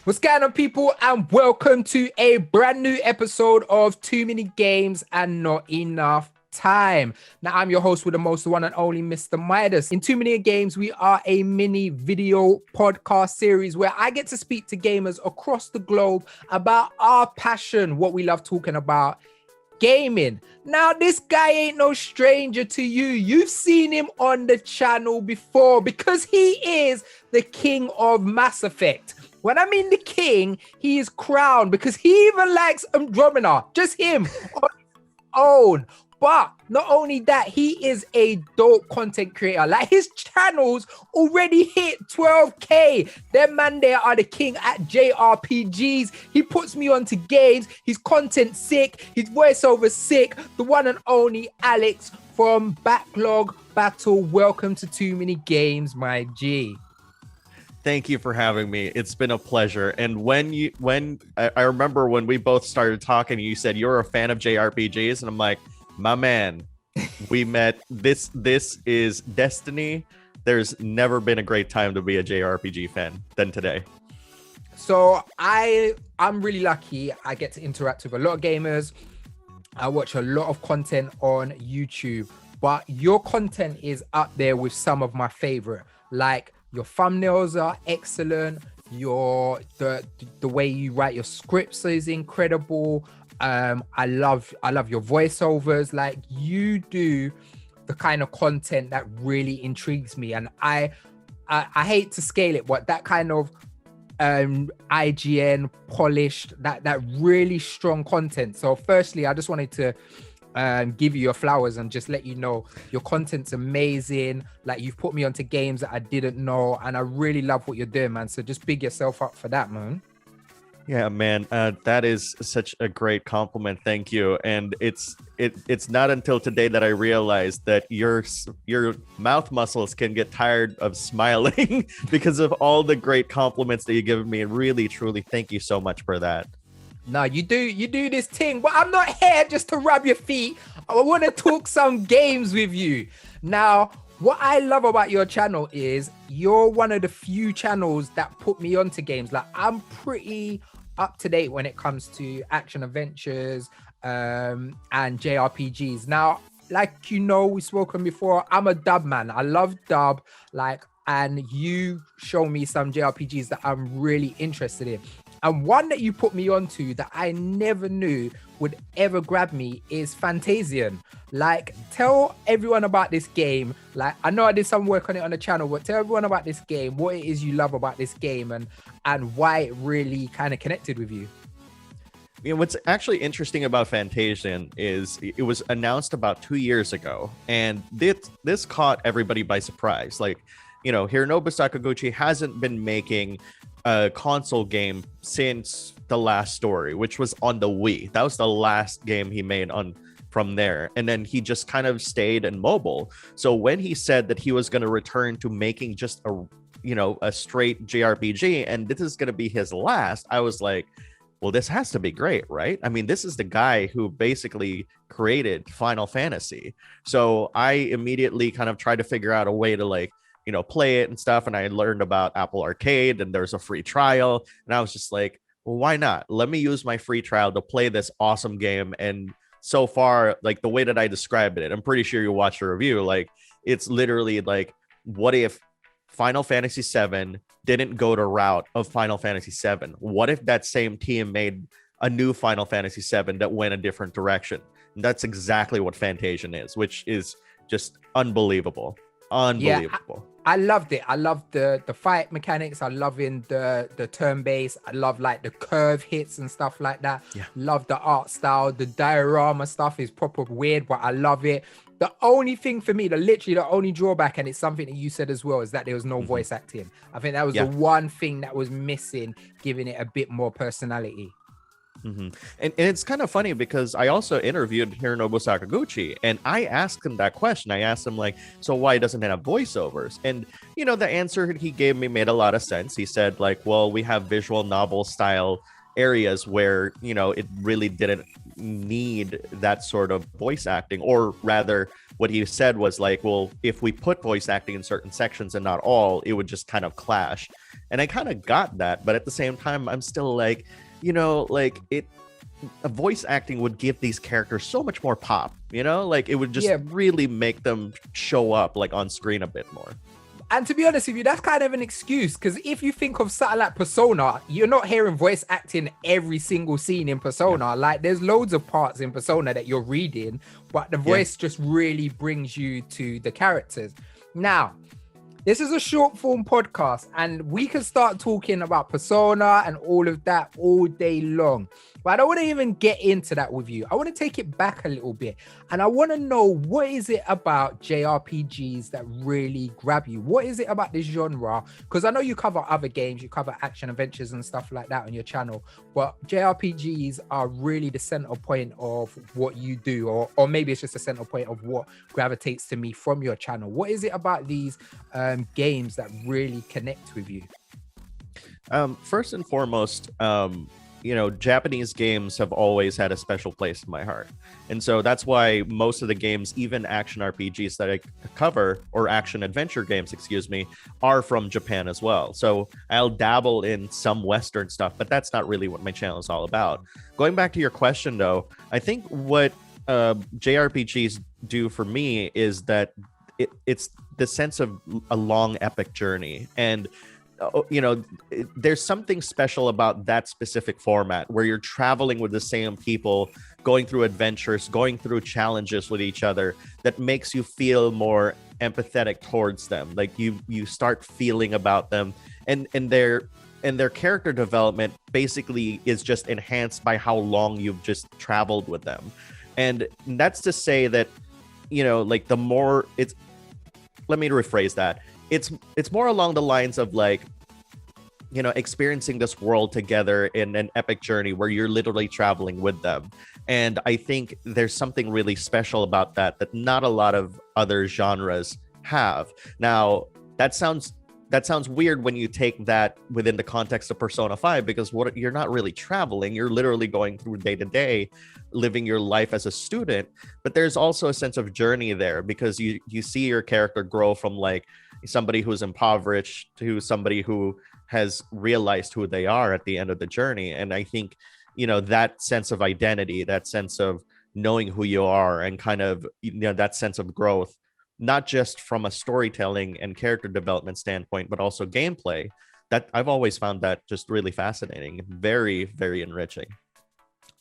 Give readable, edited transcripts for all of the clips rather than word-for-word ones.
What's going on, people, and welcome to a brand new episode of Too Many Games and Not Enough Time. Now, I'm your host with the most, the one and only Mr. Midas. In Too Many Games, we are a mini video podcast series where I get to speak to gamers across the globe about our passion, what we love talking about, gaming. Now, this guy ain't no stranger to you. You've seen him on the channel before because he is the king of Mass Effect. When I mean the king, he is crowned because he even likes Andromeda, just him on his own. But not only that, he is a dope content creator. Like, his channels already hit 12K. Them man there are the king at JRPGs. He puts me onto games. His content sick. His voiceover sick. The one and only Alex from Backlog Battle. Welcome to Too Many Games, my G. Thank you for having me. It's been a pleasure. And when I remember when we both started talking, you said you're a fan of JRPGs, and I'm like, my man, we met. This is destiny. There's never been a great time to be a JRPG fan than today. So I'm really lucky. I get to interact with a lot of gamers. I watch a lot of content on YouTube, but your content is up there with some of my favorite. Like, your thumbnails are excellent. The way you write your scripts is incredible. I love your voiceovers. Like, you do the kind of content that really intrigues me, and I hate to scale it, but that kind of IGN polished, that really strong content. So firstly, I just wanted to give you your flowers and just let you know your content's amazing. Like, you've put me onto games that I didn't know, and I really love what you're doing, man. So just big yourself up for that, man. Yeah, man, that is such a great compliment. Thank you. And it's not until today that I realized that your mouth muscles can get tired of smiling because of all the great compliments that you give me. And really, truly, thank you so much for that. No, you do this thing, but I'm not here just to rub your feet. I want to talk some games with you. Now, what I love about your channel is you're one of the few channels that put me onto games. Like, I'm pretty up to date when it comes to action adventures and JRPGs. Now, like, you know, we've spoken before, I'm a dub man. I love dub, and you show me some JRPGs that I'm really interested in. And one that you put me onto that I never knew would ever grab me is Fantasian. Like, tell everyone about this game. Like, I know I did some work on it on the channel, but tell everyone about this game, what it is you love about this game, and why it really kind of connected with you. You know, what's actually interesting about Fantasian is it was announced about 2 years ago, and this caught everybody by surprise. Like, you know, Hironobu Sakaguchi hasn't been making a console game since The Last Story, which was on the Wii. That was the last game he made from there, and then he just kind of stayed in mobile. So when he said that he was going to return to making just a straight JRPG, and this is going to be his last, I was like, well, this has to be great, right? I mean, this is the guy who basically created Final Fantasy. So I immediately kind of tried to figure out a way to play it and stuff. And I learned about Apple Arcade, and there's a free trial. And I was just like, well, why not? Let me use my free trial to play this awesome game. And so far, like, the way that I described it, I'm pretty sure you watched the review. Like, it's literally like, what if Final Fantasy VII didn't go the route of Final Fantasy VII? What if that same team made a new Final Fantasy VII that went a different direction? And that's exactly what Fantasian is, which is just unbelievable. Unbelievable. Yeah, I loved it. I loved the fight mechanics. I love the turn-based. I love, like, the curve hits and stuff like that. Yeah. Love the art style. The diorama stuff is proper weird, but I love it. The only thing for me, the only drawback, and it's something that you said as well, is that there was no voice acting. I think that was the one thing that was missing, giving it a bit more personality. Mm-hmm. And it's kind of funny because I also interviewed Hironobu Sakaguchi, and I asked him that question. I asked him, like, so why doesn't it have voiceovers? And, you know, the answer he gave me made a lot of sense. He said, like, well, we have visual novel style areas where, you know, it really didn't need that sort of voice acting, or rather what he said was like, well, if we put voice acting in certain sections and not all, it would just kind of clash. And I kind of got that, but at the same time, I'm still like, like a voice acting would give these characters so much more pop, like it would just really make them show up like on screen a bit more. And to be honest with you, that's kind of an excuse, because if you think of something like Persona, you're not hearing voice acting every single scene in Persona. Like there's loads of parts in Persona that you're reading, but the voice just really brings you to the characters. Now, this is a short form podcast and we can start talking about Persona and all of that all day long. But I don't want to even get into that with you. I want to take it back a little bit. And I want to know, what is it about JRPGs that really grab you? What is it about this genre? Because I know you cover other games, you cover action adventures and stuff like that on your channel. But JRPGs are really the center point of what you do. Or maybe it's just the center point of what gravitates to me from your channel. What is it about these games that connect with you? First and foremost, Japanese games have always had a special place in my heart. And so that's why most of the games, even action RPGs that I cover, or action adventure games, are from Japan as well. So I'll dabble in some Western stuff, but that's not really what my channel is all about. Going back to your question, though, I think what JRPGs do for me is that it's the sense of a long epic journey. And there's something special about that specific format where you're traveling with the same people, going through adventures, going through challenges with each other, that makes you feel more empathetic towards them. Like you start feeling about them, and their character development basically is just enhanced by how long you've just traveled with them. And that's to say that, like the more it's, let me rephrase that. It's more along the lines of like, experiencing this world together in an epic journey where you're literally traveling with them. And I think there's something really special about that not a lot of other genres have. Now, that sounds weird when you take that within the context of Persona 5, because you're not really traveling, you're literally going through day to day, living your life as a student. But there's also a sense of journey there, because you see your character grow from like somebody who's impoverished to somebody who has realized who they are at the end of the journey. And I think, that sense of identity, that sense of knowing who you are, and kind of, that sense of growth, not just from a storytelling and character development standpoint, but also gameplay, that I've always found that just really fascinating, very, very enriching.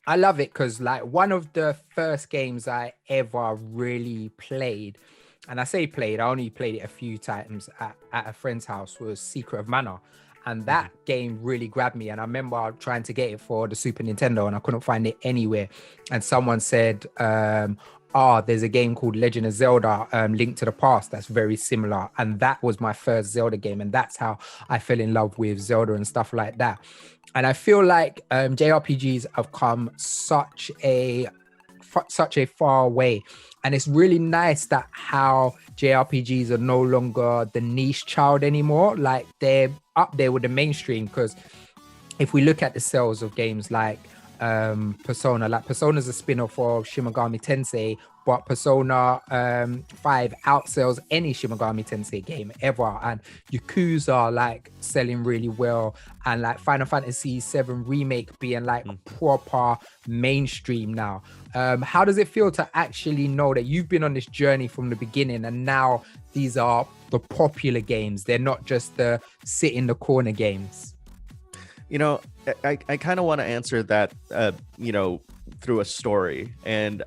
I love it, because like one of the first games I ever really played, and I say played, I only played it a few times at a friend's house, was Secret of Mana. And that game really grabbed me. And I remember trying to get it for the Super Nintendo and I couldn't find it anywhere. And someone said, there's a game called Legend of Zelda, Link to the Past, that's very similar. And that was my first Zelda game. And that's how I fell in love with Zelda and stuff like that. And I feel like JRPGs have come such a far way. And it's really nice that how JRPGs are no longer the niche child anymore. Like they're up there with the mainstream, because if we look at the sales of games like Persona, like Persona's a spin-off of Shin Megami Tensei, but Persona 5 outsells any Shin Megami Tensei game ever, and Yakuza are like selling really well, and like Final Fantasy 7 Remake being like proper mainstream now. How does it feel to actually know that you've been on this journey from the beginning, and now these are the popular games, they're not just the sit in the corner games? I kind of want to answer that, through a story, and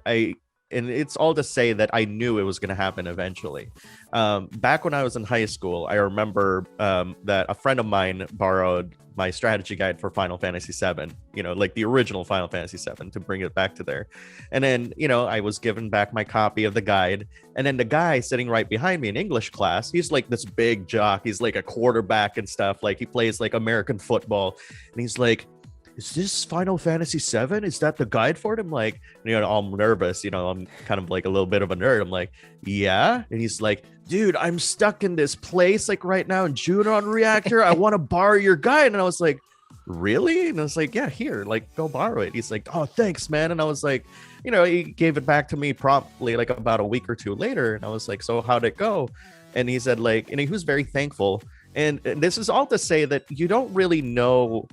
it's all to say that I knew it was going to happen eventually. Back when I was in high school, I remember that a friend of mine borrowed my strategy guide for Final Fantasy 7, like the original Final Fantasy 7, to bring it back to there. And then, I was given back my copy of the guide. And then the guy sitting right behind me in English class, he's like this big jock. He's like a quarterback and stuff. Like he plays like American football. And he's like, "Is this Final Fantasy 7? Is that the guide for it?" I'm like, I'm nervous. I'm kind of like a little bit of a nerd. I'm like, "Yeah." And he's like, "Dude, I'm stuck in this place like right now in Junon Reactor. I want to borrow your guide." And I was like, "Really?" And I was like, "Yeah, here, like go borrow it." He's like, "Oh, thanks, man." And I was like, he gave it back to me promptly like about a week or two later. And I was like, "So how'd it go?" And he said like, and he was very thankful. And this is all to say that you don't really know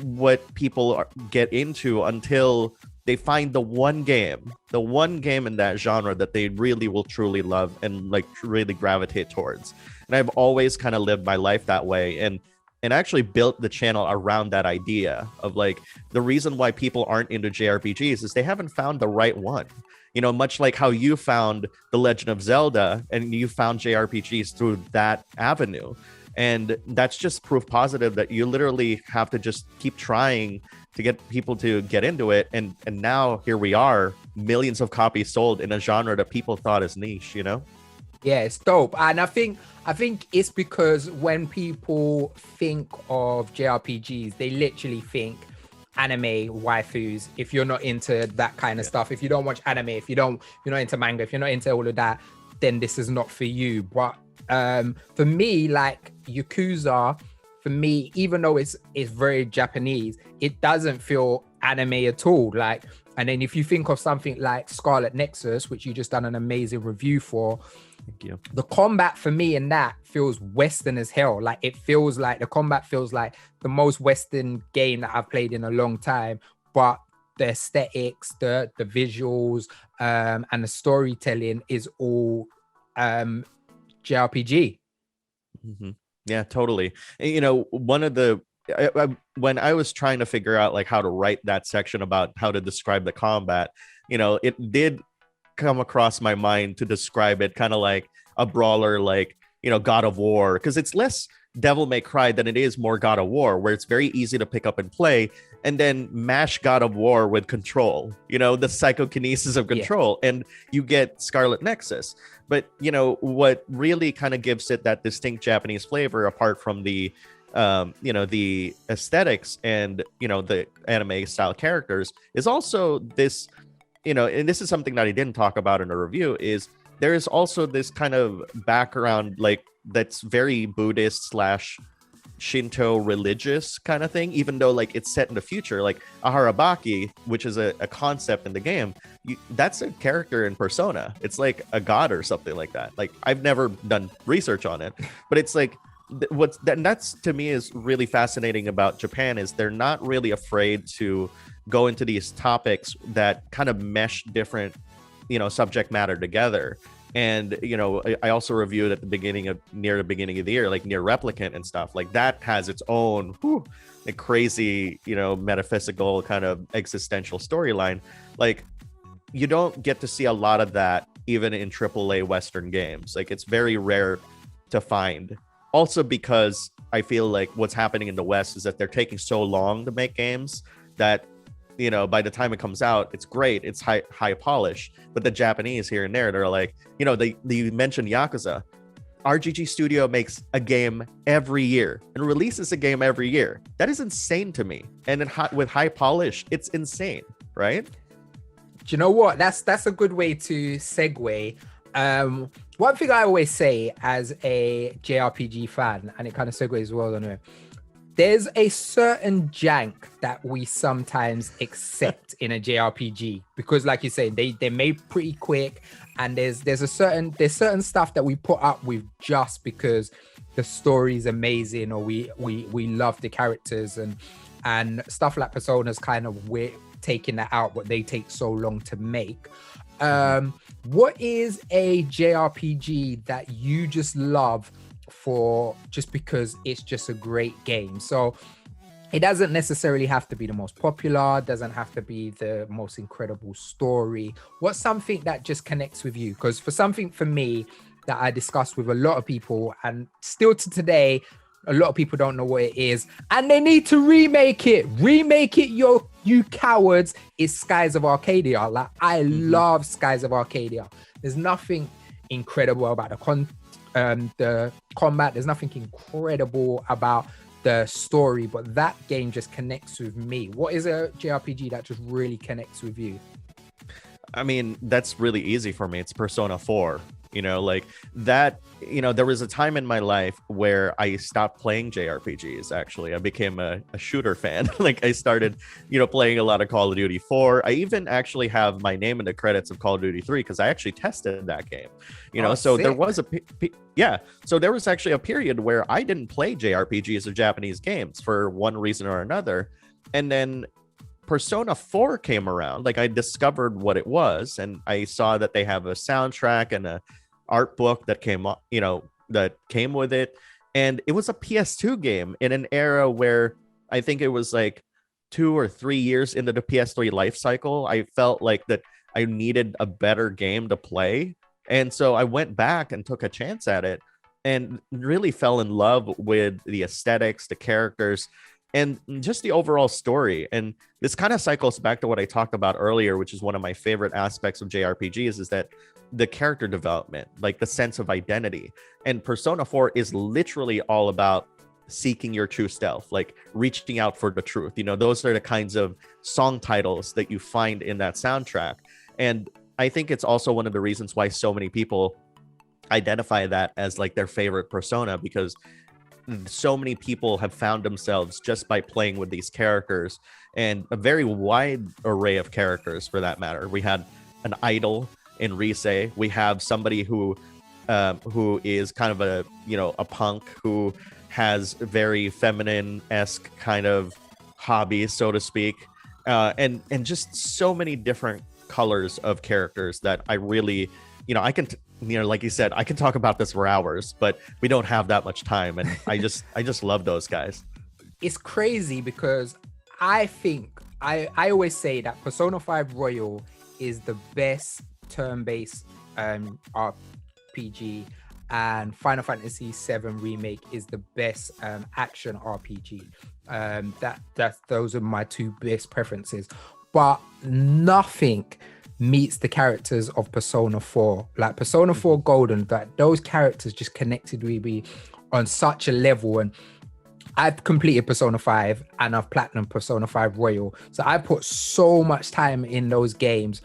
what people get into until they find the one game in that genre that they really will truly love and like really gravitate towards. And I've always kind of lived my life that way, and actually built the channel around that idea of like, the reason why people aren't into JRPGs is they haven't found the right one. You know, much like how you found The Legend of Zelda and you found JRPGs through that avenue. And that's just proof positive that you literally have to just keep trying to get people to get into it. And now here we are, millions of copies sold in a genre that people thought is niche, you know? Yeah, it's dope. And I think it's because when people think of JRPGs, they literally think anime waifus. If you're not into that kind of stuff, if you don't watch anime, if you're not into manga, if you're not into all of that, then this is not for you. But for me, like Yakuza, for me, even though it's very Japanese, it doesn't feel anime at all. Like, and then if you think of something like Scarlet Nexus, which you just done an amazing review for, thank you. The combat for me in that feels Western as hell. Like it feels like the combat feels like the most Western game that I've played in a long time. But the aesthetics, the visuals, and the storytelling is all JRPG. Mm-hmm. Yeah, totally. And, you know, one of the when I was trying to figure out like how to write that section about how to describe the combat, you know, it did come across my mind to describe it kind of like a brawler, like, you know, God of War, because it's less Devil May Cry than it is more God of War, where it's very easy to pick up and play, and then mash God of War with Control, you know, the psychokinesis of Control, and you get Scarlet Nexus. But, you know, what really kind of gives it that distinct Japanese flavor, apart from the, you know, the aesthetics and, you know, the anime style characters, is also this, you know, and this is something that I didn't talk about in a review, is there is also this kind of background, like, that's very Buddhist / Shinto religious kind of thing, even though like it's set in the future. Like Aharabaki, which is a concept in the game, that's a character in Persona. It's like a god or something like that. Like I've never done research on it, but it's like that's to me is really fascinating about Japan, is they're not really afraid to go into these topics that kind of mesh different, you know, subject matter together. And, you know, I also reviewed at near the beginning of the year, like Near Replicant and stuff like that has its own like crazy, you know, metaphysical kind of existential storyline. Like you don't get to see a lot of that even in AAA Western games. Like it's very rare to find. Also because I feel like what's happening in the West is that they're taking so long to make games that, you know, by the time it comes out, it's great, it's high polish. But the Japanese here and there, they're like, you know, you mentioned Yakuza. RGG Studio makes a game every year and releases a game every year. That is insane to me. And with high polish, it's insane, right? Do you know what? That's a good way to segue. One thing I always say as a JRPG fan, and it kind of segues well on it, there's a certain jank that we sometimes accept in a JRPG because, like you say, they're made pretty quick, and there's certain stuff that we put up with just because the story's amazing, or we love the characters, and stuff like Persona's kind of we're taking that out, but they take so long to make. What is a JRPG that you just love for just because it's just a great game? So it doesn't necessarily have to be the most popular, doesn't have to be the most incredible story. What's something that just connects with you? Because for me that I discussed with a lot of people, and still to today, a lot of people don't know what it is, and they need to remake it, you cowards, is Skies of Arcadia. Like I love Skies of Arcadia. There's nothing incredible about the combat, there's nothing incredible about the story, but that game just connects with me. What is a JRPG that just really connects with you? I mean, that's really easy for me. It's Persona 4. like that. There was a time in my life where I stopped playing JRPGs. Actually, I became a shooter fan. Like I started playing a lot of Call of Duty 4. I even actually have my name in the credits of Call of Duty 3 because I actually tested that game. So sick. there was so there was actually a period where I didn't play JRPGs or Japanese games for one reason or another, and then Persona 4 came around. Like I discovered what it was, and I saw that they have a soundtrack and a art book that came with it, and it was a PS2 game in an era where I think it was like 2 or 3 years into the PS3 life cycle. I felt like that I needed a better game to play, and so I went back and took a chance at it and really fell in love with the aesthetics, the characters, and just the overall story. And this kind of cycles back to what I talked about earlier, which is one of my favorite aspects of JRPGs, is that the character development, like the sense of identity. And Persona 4 is literally all about seeking your true self, like reaching out for the truth. Those are the kinds of song titles that you find in that soundtrack. And I think it's also one of the reasons why so many people identify that as like their favorite Persona, because so many people have found themselves just by playing with these characters, and a very wide array of characters for that matter. We had an idol in Rise. We have somebody who is kind of a punk who has very feminine-esque kind of hobbies, so to speak, and just so many different colors of characters that I really, I can like you said, I can talk about this for hours, but we don't have that much time, and I just love those guys. It's crazy because I think I always say that Persona 5 Royal is the best turn-based RPG, and Final Fantasy 7 Remake is the best action RPG. Those are my two best preferences, but nothing meets the characters of Persona 4. Like Persona 4 Golden, that those characters just connected with me on such a level. And I've completed Persona 5 and I've platinum Persona 5 Royal, so I put so much time in those games.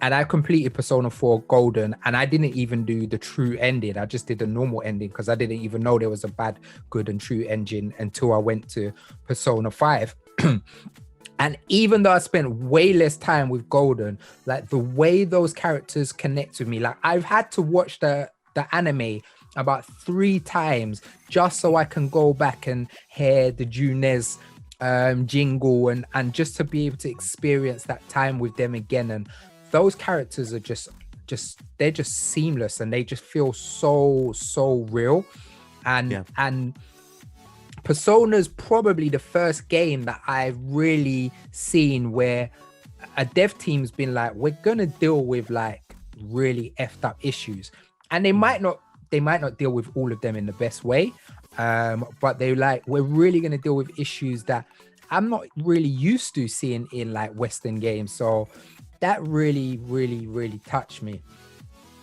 And I completed Persona 4 Golden, and I didn't even do the true ending. I just did the normal ending because I didn't even know there was a bad, good, and true ending until I went to Persona 5. And even though I spent way less time with Golden, like the way those characters connect with me, like I've had to watch the anime about 3 times just so I can go back and hear the Junes jingle and just to be able to experience that time with them again. And those characters are just they're just seamless, and they just feel so real. And Persona's probably the first game that I've really seen where a dev team's been like, we're gonna deal with like really effed up issues, and they might not deal with all of them in the best way, but they're like, we're really gonna deal with issues that I'm not really used to seeing in like Western games. So that really touched me.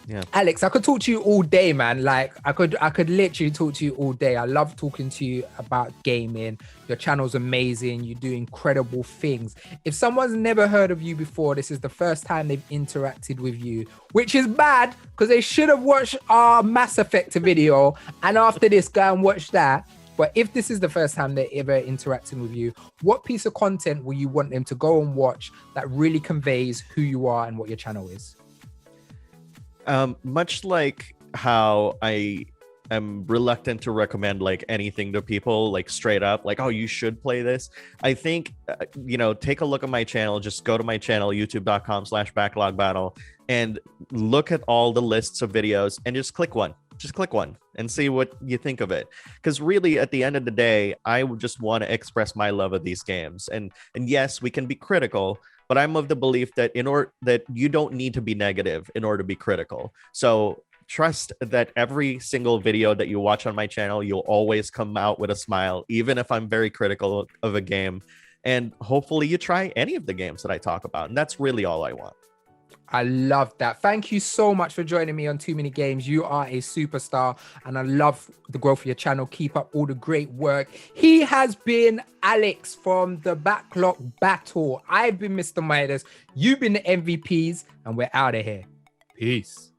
Yeah, Alex, I could talk to you all day, man. Like I could literally talk to you all day. I love talking to you about gaming. Your channel's amazing. You do incredible things. If someone's never heard of you before, this is the first time they've interacted with you, which is bad because they should have watched our Mass Effect video, and after this go and watch that. But if this is the first time they're ever interacting with you, what piece of content will you want them to go and watch that really conveys who you are and what your channel is? Much like how I am reluctant to recommend like anything to people, like straight up, like, oh, you should play this. I think, take a look at my channel. Just go to my channel, youtube.com/Backlog Battle, and look at all the lists of videos and just click one. Just click one and see what you think of it. Because really, at the end of the day, I would just want to express my love of these games. And yes, we can be critical, but I'm of the belief that that you don't need to be negative in order to be critical. So trust that every single video that you watch on my channel, you'll always come out with a smile, even if I'm very critical of a game. And hopefully you try any of the games that I talk about. And that's really all I want. I love that. Thank you so much for joining me on Too Many Games. You are a superstar, and I love the growth of your channel. Keep up all the great work. He has been Alex from the Backlog Battle. I've been Mr. Midas. You've been the MVPs, and we're out of here. Peace.